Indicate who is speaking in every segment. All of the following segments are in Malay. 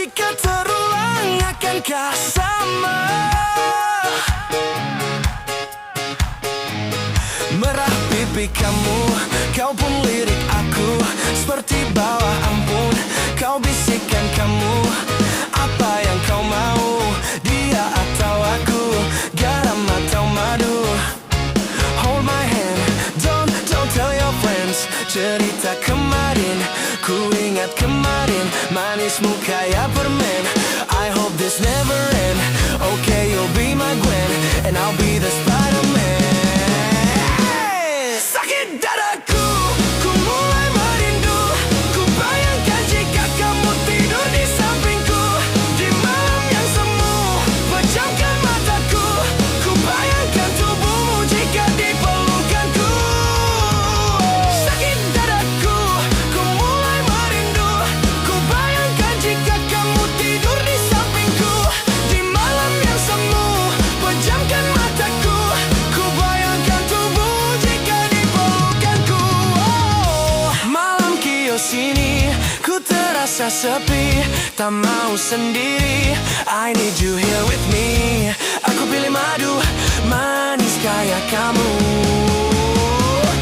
Speaker 1: jika terulang, akankah sama? Merah pipi kamu, kau pun lirik aku. Seperti bawah ampun, kau bisikkan kamu. Apa yang kau mau, dia atau aku, garam atau madu? Hold my hand, don't tell your friends. Cerita kemarin, ku ingat kemarin, manismu kayak permen. I hope this never end. Okay, you'll be my Gwen, and I'll be the Spider-Man. Sakit dadaku, ku mulai merindu. Ku bayangkan jika kamu tidur di sampingku. Di malam yang semu, pejamkan mataku. Ku bayangkan tubuhmu jika di pelukanku. Sakit dadaku, ku mulai merindu. Ku bayangkan jika kamu tidur di sampingku. Di malam yang semu, pejamkan mataku. Ku bayangkan tubuhmu jika di pelukanku. Malam kios ini, ku terasa sepi, tak mau sendiri. I need you here with me. Aku pilih madu, manis kayak kamu.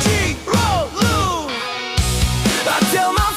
Speaker 1: G-Roll-Lu. I tell my